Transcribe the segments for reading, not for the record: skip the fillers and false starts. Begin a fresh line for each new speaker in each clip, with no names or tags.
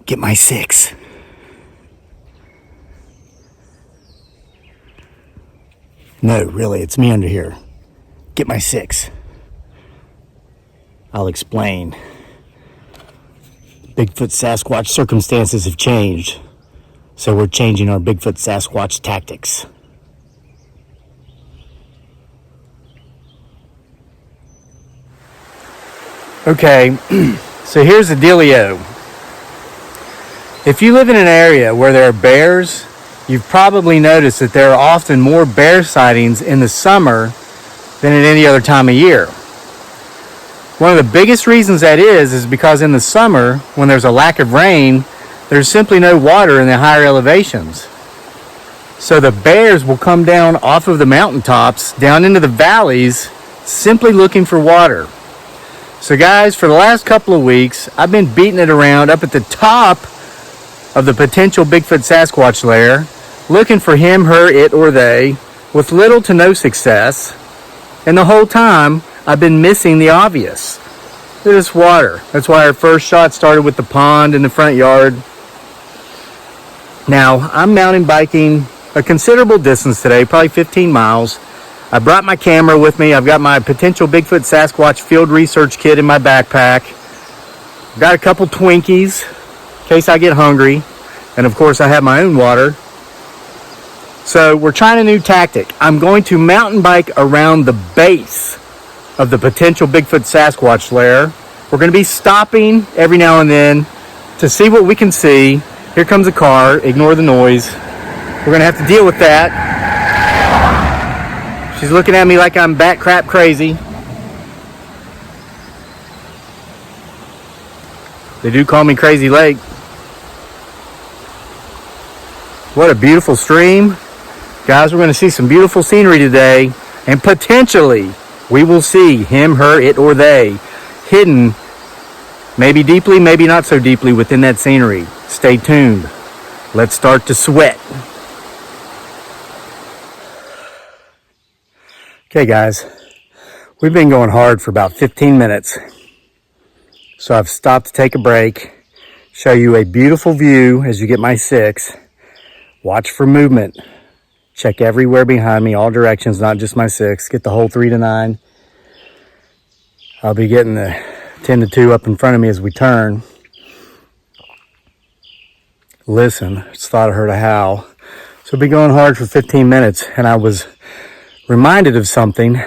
Get my 6. No, really, it's me under here. Get my 6. I'll explain. Bigfoot Sasquatch circumstances have changed, so we're changing our Bigfoot Sasquatch tactics. Okay, so here's the dealio. If you live in an area where there are bears, you've probably noticed that there are often more bear sightings in the summer than at any other time of year. One of the biggest reasons that is because in the summer, when there's a lack of rain, there's simply no water in the higher elevations. So the bears will come down off of the mountaintops, down into the valleys, simply looking for water. So guys, for the last couple of weeks, I've been beating it around up at the top of the potential Bigfoot Sasquatch lair, looking for him, her, it, or they, with little to no success. And the whole time, I've been missing the obvious. Look at this water. That's why our first shot started with the pond in the front yard. Now, I'm mountain biking a considerable distance today, probably 15 miles. I brought my camera with me. I've got my potential Bigfoot Sasquatch field research kit in my backpack. Got a couple Twinkies in case I get hungry. And of course, I have my own water. So we're trying a new tactic. I'm going to mountain bike around the base of the potential Bigfoot Sasquatch lair. We're going to be stopping every now and then to see what we can see. Here comes a car. Ignore the noise. We're going to have to deal with that. She's looking at me like I'm bat crap crazy. They do call me Crazy Lake. What a beautiful stream. Guys, we're going to see some beautiful scenery today. And potentially, we will see him, her, it, or they hidden, maybe deeply, maybe not so deeply within that scenery. Stay tuned. Let's start to sweat. Okay, guys. We've been going hard for about 15 minutes. So I've stopped to take a break, show you a beautiful view as you get my 6. Watch for movement. Check everywhere behind me, all directions, not just my 6. Get the whole 3 to 9. I'll be getting the 10 to 2 up in front of me as we turn. Listen, just thought I heard a howl. So I'll be going hard for 15 minutes, and I was reminded of something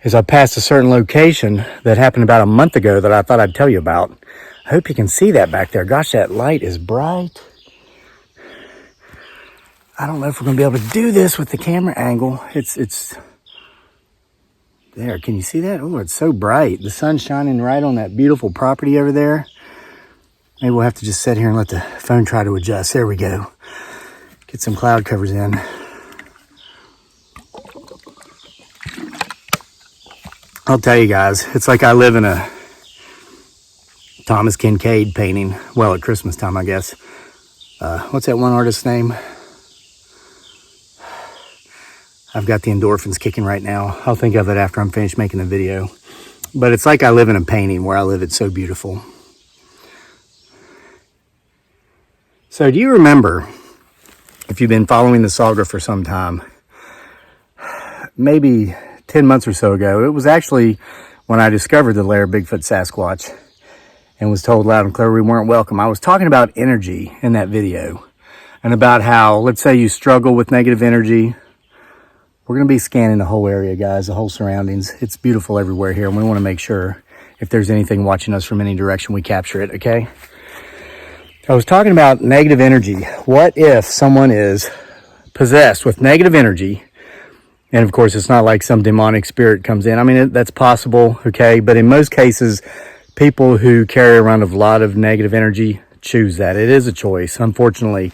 as I passed a certain location that happened about a month ago that I thought I'd tell you about. I hope you can see that back there. Gosh, that light is bright. I don't know if we're going to be able to do this with the camera angle. It's there. Can you see that? Oh, it's so bright. The sun's shining right on that beautiful property over there. Maybe we'll have to just sit here and let the phone try to adjust. There we go. Get some cloud covers in. I'll tell you guys, it's like I live in a Thomas Kincaid painting. Well, at Christmas time, I guess. What's that one artist's name? I've got the endorphins kicking right now. I'll think of it after I'm finished making the video. But it's like I live in a painting. Where I live, it's so beautiful. So do you remember, if you've been following the saga for some time, maybe 10 months or so ago, it was actually when I discovered the lair of Bigfoot Sasquatch and was told loud and clear we weren't welcome. I was talking about energy in that video and about how, let's say you struggle with negative energy. We're going to be scanning the whole area, guys, the whole surroundings. It's beautiful everywhere here, and we want to make sure if there's anything watching us from any direction, we capture it, okay? I was talking about negative energy. What if someone is possessed with negative energy? And of course, it's not like some demonic spirit comes in. I mean, that's possible, okay? But in most cases, people who carry around a lot of negative energy choose that. It is a choice. Unfortunately,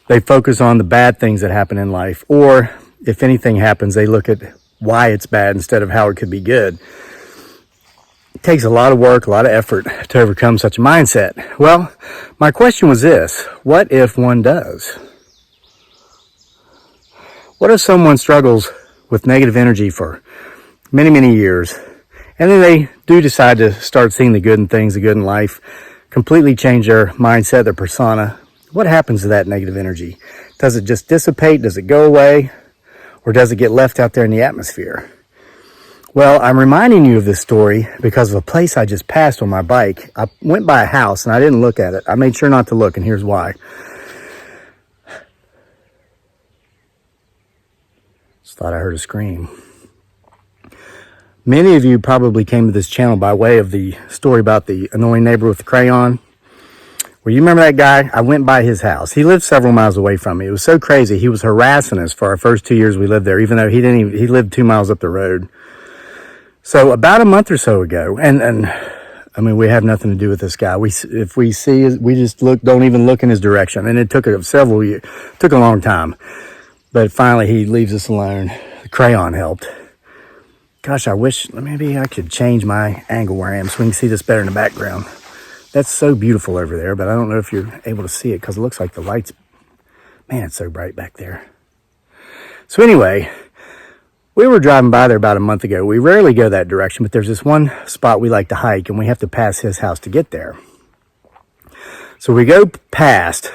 they focus on the bad things that happen in life. Or if anything happens, they look at why it's bad instead of how it could be good. It takes a lot of work, a lot of effort to overcome such a mindset. Well, my question was this: what if one does? What if someone struggles with negative energy for many, many years, and then they do decide to start seeing the good in things, the good in life, completely change their mindset, their persona. What happens to that negative energy? Does it just dissipate? Does it go away? Or does it get left out there in the atmosphere? Well, I'm reminding you of this story because of a place I just passed on my bike. I went by a house and I didn't look at it. I made sure not to look, and here's why. Just thought I heard a scream. Many of you probably came to this channel by way of the story about the annoying neighbor with the crayon. Well, you remember that guy? I went by his house. He lived several miles away from me. It was so crazy. He was harassing us for our first 2 years we lived there, even though he lived 2 miles up the road. So about a month or so ago, and I mean, we have nothing to do with this guy. If we see, we just don't even look in his direction. And it took several years, took a long time. But finally he leaves us alone. The crayon helped. Gosh, I wish maybe I could change my angle where I am so we can see this better in the background. That's so beautiful over there, but I don't know if you're able to see it because it looks like the lights, man, it's so bright back there. So anyway, we were driving by there about a month ago. We rarely go that direction, but there's this one spot we like to hike, and we have to pass his house to get there. So we go past.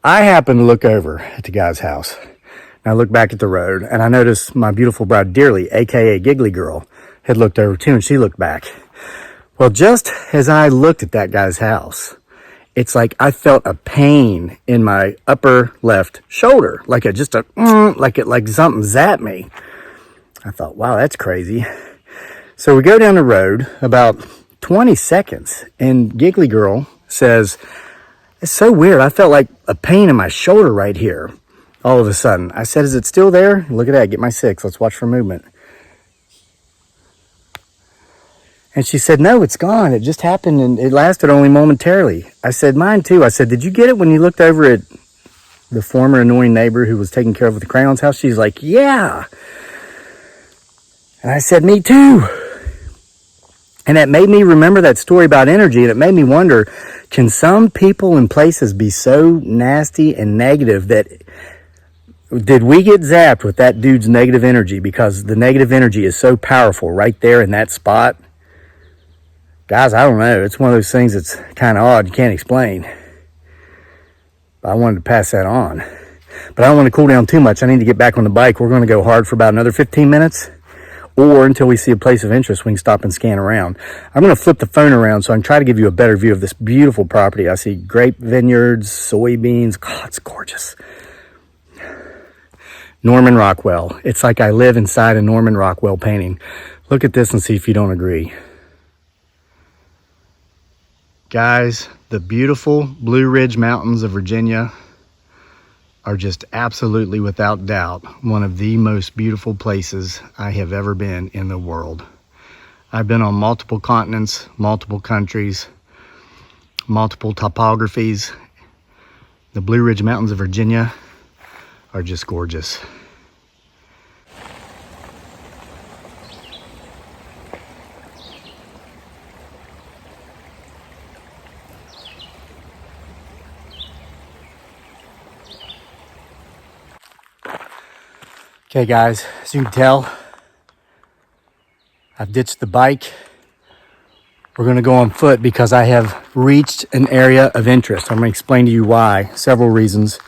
I happen to look over at the guy's house. And I look back at the road, and I noticed my beautiful bride, Dearly, a.k.a. Giggly Girl, had looked over too, and she looked back. Well, just as I looked at that guy's house, it's like I felt a pain in my upper left shoulder, like something zapped me. I thought, wow, that's crazy. So we go down the road about 20 seconds, and Giggly Girl says, it's so weird. I felt like a pain in my shoulder right here all of a sudden. I said, is it still there? Look at that. Get my 6. Let's watch for movement. And she said, no, it's gone. It just happened, and it lasted only momentarily. I said, mine too. I said, did you get it when you looked over at the former annoying neighbor who was taking care of the crayon's house? She's like, yeah. And I said, me too. And that made me remember that story about energy, and it made me wonder, can some people and places be so nasty and negative that, did we get zapped with that dude's negative energy because the negative energy is so powerful right there in that spot? Guys, I don't know. It's one of those things that's kind of odd. You can't explain. But I wanted to pass that on. But I don't want to cool down too much. I need to get back on the bike. We're going to go hard for about another 15 minutes. Or until we see a place of interest, we can stop and scan around. I'm going to flip the phone around so I can try to give you a better view of this beautiful property. I see grape vineyards, soybeans. God, it's gorgeous. Norman Rockwell. It's like I live inside a Norman Rockwell painting. Look at this and see if you don't agree. Guys, the beautiful Blue Ridge Mountains of Virginia are just absolutely, without doubt, one of the most beautiful places I have ever been in the world. I've been on multiple continents, multiple countries, multiple topographies. The Blue Ridge Mountains of Virginia are just gorgeous. Okay guys, as you can tell, I've ditched the bike. We're gonna go on foot because I have reached an area of interest. I'm gonna explain to you why, several reasons.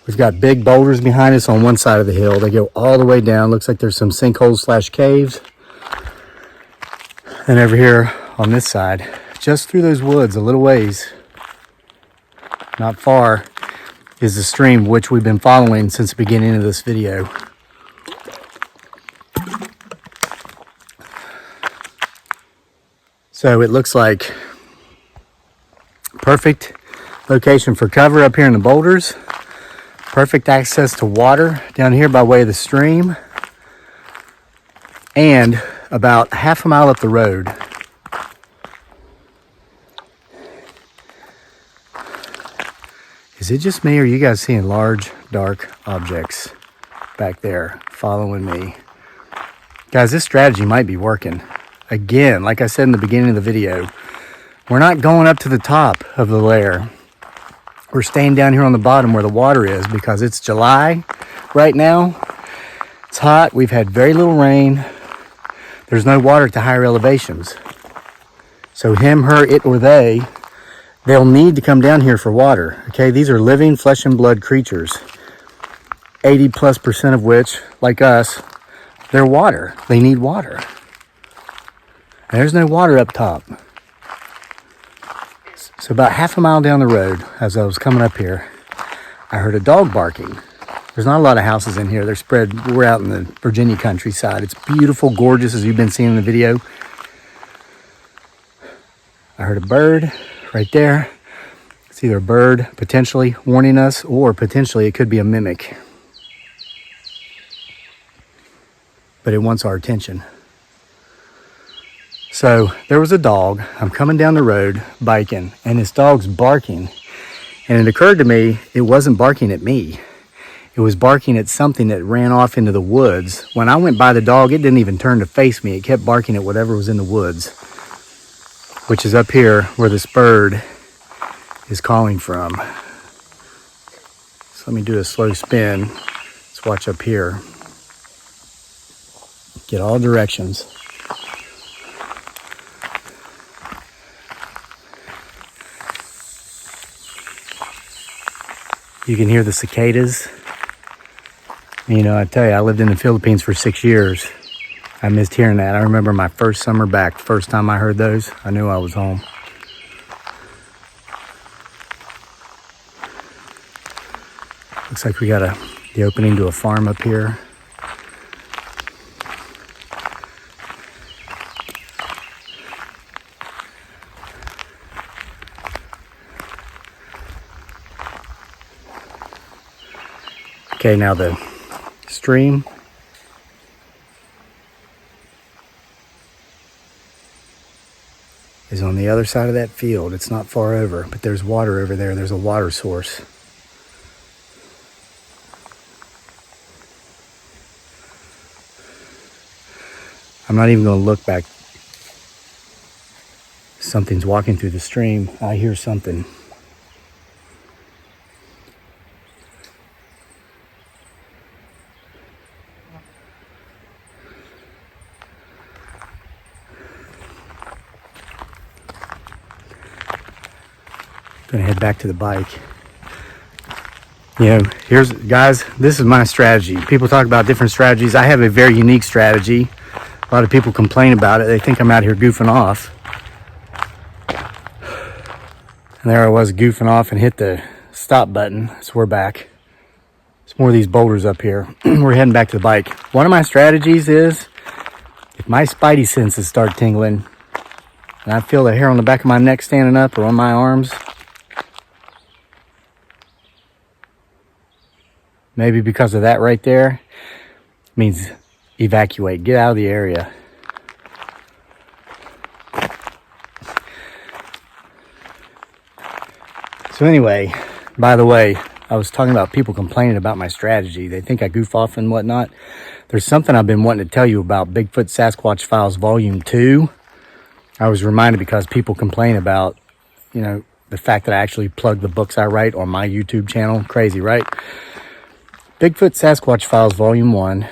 We've got big boulders behind us on one side of the hill. They go all the way down. Looks like there's some sinkholes / caves. And over here on this side, just through those woods a little ways, not far, is the stream which we've been following since the beginning of this video. So it looks like perfect location for cover up here in the boulders. Perfect access to water down here by way of the stream. And about half a mile up the road, is it just me or are you guys seeing large dark objects back there following me? Guys, this strategy might be working. Again, like I said in the beginning of the video, we're not going up to the top of the lair. We're staying down here on the bottom where the water is because it's July right now. It's hot. We've had very little rain. There's no water at the higher elevations. So him, her, it, or they they'll need to come down here for water. Okay, these are living flesh and blood creatures. 80+% of which, like us, they're water. They need water. There's no water up top. So about half a mile down the road, as I was coming up here, I heard a dog barking. There's not a lot of houses in here. They're spread, we're out in the Virginia countryside. It's beautiful, gorgeous, as you've been seeing in the video. I heard a bird right there. It's either a bird potentially warning us, or potentially it could be a mimic. But it wants our attention. So there was a dog. I'm coming down the road biking, and this dog's barking. And it occurred to me, it wasn't barking at me. It was barking at something that ran off into the woods. When I went by the dog, it didn't even turn to face me. It kept barking at whatever was in the woods, which is up here where this bird is calling from. So let me do a slow spin. Let's watch up here. Get all directions. You can hear the cicadas. You know, I tell you, I lived in the Philippines for 6 years. I missed hearing that. I remember my first summer back. The first time I heard those, I knew I was home. Looks like we got the opening to a farm up here. Okay, now the stream is on the other side of that field. It's not far over, but there's water over there. There's a water source. I'm not even going to look back. Something's walking through the stream. I hear something. Gonna head back to the bike. You know, guys, this is my strategy. People talk about different strategies. I have a very unique strategy. A lot of people complain about it. They think I'm out here goofing off. And there I was goofing off and hit the stop button. So we're back. There's more of these boulders up here. We're heading back to the bike. One of my strategies is, if my spidey senses start tingling and I feel the hair on the back of my neck standing up or on my arms, maybe because of that right there, means evacuate, get out of the area. So anyway, by the way, I was talking about people complaining about my strategy. They think I goof off and whatnot. There's something I've been wanting to tell you about Bigfoot Sasquatch Files Volume 2. I was reminded because people complain about, you know, the fact that I actually plug the books I write on my YouTube channel. Crazy, right? Bigfoot Sasquatch Files Volume 1.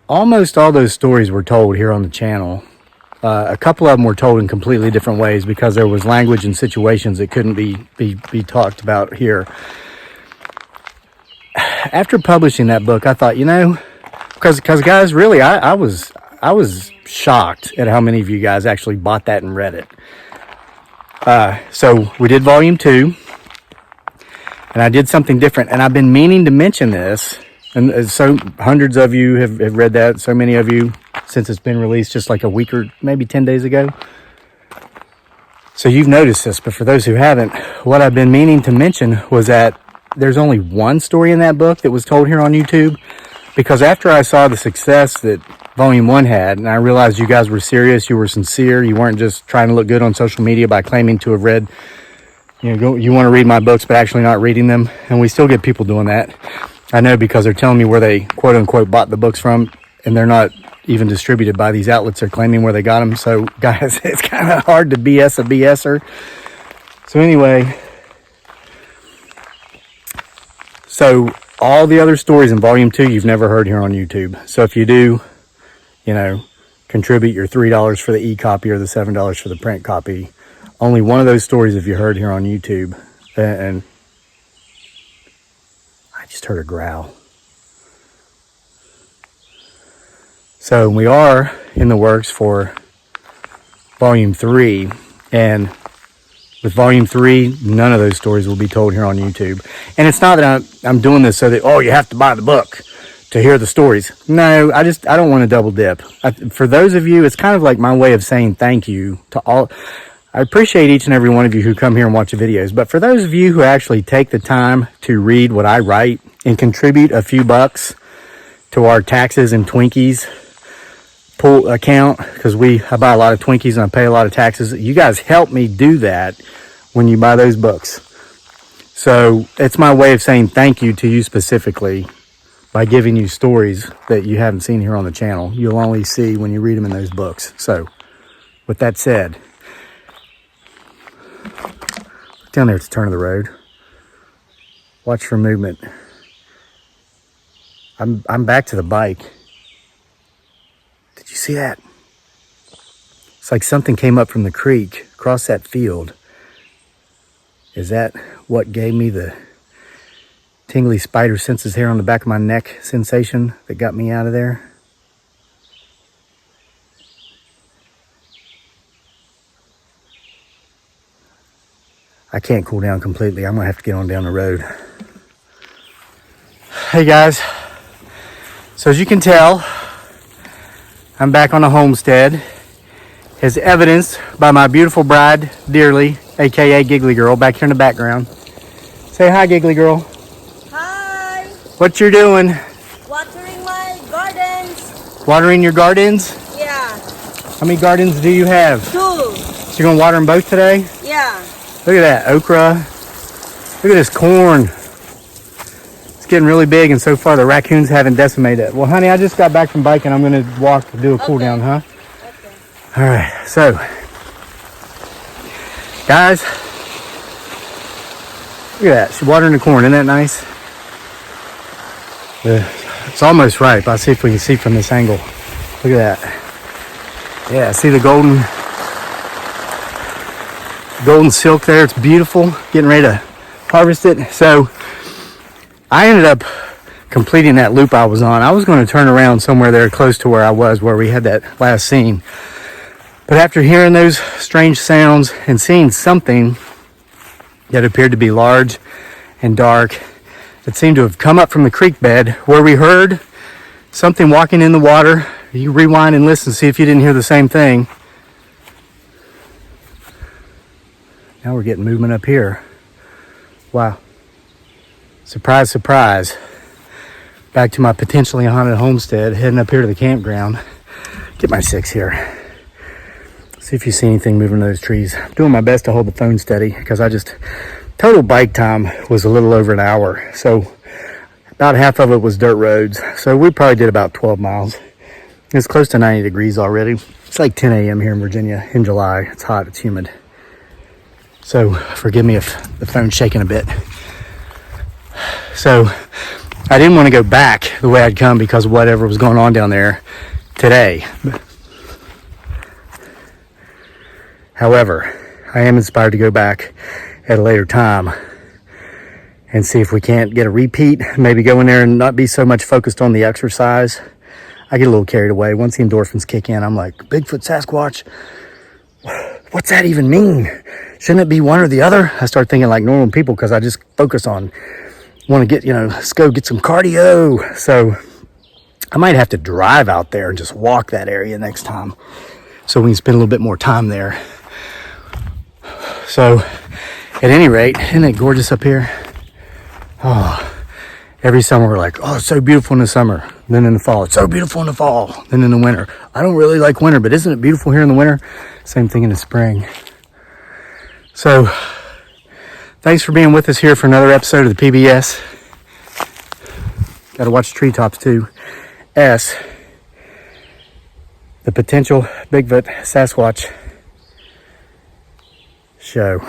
Almost all those stories were told here on the channel. A couple of them were told in completely different ways because there was language and situations that couldn't be talked about here. After publishing that book, I thought, you know, because guys, really, I was shocked at how many of you guys actually bought that and read it. So we did Volume 2. And I did something different, and I've been meaning to mention this, and so hundreds of you have read that, so many of you, since it's been released just like a week or maybe 10 days ago. So you've noticed this, but for those who haven't, what I've been meaning to mention was that there's only one story in that book that was told here on YouTube, because after I saw the success that Volume 1 had, and I realized you guys were serious, you were sincere, you weren't just trying to look good on social media by claiming to have read, you want to read my books, but actually not reading them. And we still get people doing that. I know, because they're telling me where they quote unquote bought the books from, and they're not even distributed by these outlets they're claiming where they got them. So guys, it's kind of hard to BS a BSer. So anyway, so all the other stories in Volume 2 you've never heard here on YouTube. So if you do, you know, contribute your $3 for the e-copy or the $7 for the print copy. Only one of those stories have you heard here on YouTube. And I just heard a growl. So we are in the works for volume 3, and with volume 3, none of those stories will be told here on YouTube. And it's not that I'm doing this so that, oh, you have to buy the book to hear the stories. No, I don't want to double dip. For those of you, it's kind of like my way of saying thank you to all. I appreciate each and every one of you who come here and watch the videos, but for those of you who actually take the time to read what I write and contribute a few bucks to our taxes and Twinkies pool account, because I buy a lot of Twinkies and I pay a lot of taxes. You guys help me do that when you buy those books. So it's my way of saying thank you to you specifically by giving you stories that you haven't seen here on the channel. You'll only see when you read them in those books. So with that said, look down there at the turn of the road. Watch for movement. I'm back to the bike. Did you see that? It's like something came up from the creek across that field. Is that what gave me the tingly spider senses hair on the back of my neck sensation that got me out of there? I can't cool down completely. I'm gonna have to get on down the road. Hey guys, so as you can tell, I'm back on the homestead, as evidenced by my beautiful bride, Dearly, aka Giggly Girl, back here in the background. Say hi, Giggly Girl.
Hi.
What you doing?
Watering my gardens.
Watering your gardens?
Yeah.
How many gardens do you have?
2.
So you're gonna water them both today?
Yeah.
Look at that okra. Look at this corn. It's getting really big, and so far the raccoons haven't decimated it. Well, honey, I just got back from biking. I'm gonna walk to do a cool down, huh?
Okay.
All right, so guys, look at that. She's watering the corn. Isn't that nice? It's almost ripe. I'll see if we can see from this angle. Look at that. Yeah, see the golden silk there? It's beautiful. Getting ready to harvest it. So I ended up completing that loop I was on. I was going to turn around somewhere there close to where I was, where we had that last scene. But after hearing those strange sounds and seeing something that appeared to be large and dark, that seemed to have come up from the creek bed where we heard something walking in the water. You rewind and listen, see if you didn't hear the same thing. Now we're getting movement up here. Wow. Surprise, surprise. Back to my potentially haunted homestead, heading up here to the campground. Get my 6 here. See if you see anything moving in those trees. I'm doing my best to hold the phone steady because total bike time was a little over an hour. So about half of it was dirt roads. So we probably did about 12 miles. It's close to 90 degrees already. It's like 10 a.m. here in Virginia in July. It's hot, it's humid. So forgive me if the phone's shaking a bit. So I didn't want to go back the way I'd come because of whatever was going on down there today. However, I am inspired to go back at a later time and see if we can't get a repeat. Maybe go in there and not be so much focused on the exercise. I get a little carried away. Once the endorphins kick in, I'm like, Bigfoot Sasquatch? What's that even mean? Shouldn't it be one or the other? I start thinking like normal people because I just focus on, want to get, let's go get some cardio. So I might have to drive out there and just walk that area next time so we can spend a little bit more time there. So at any rate, isn't it gorgeous up here? Oh, every summer we're like, oh, it's so beautiful in the summer. Then in the fall, it's so beautiful in the fall. Then in the winter, I don't really like winter, but isn't it beautiful here in the winter? Same thing in the spring. So thanks for being with us here for another episode of the PBS. Got to watch the treetops too. S, the potential Bigfoot Sasquatch show.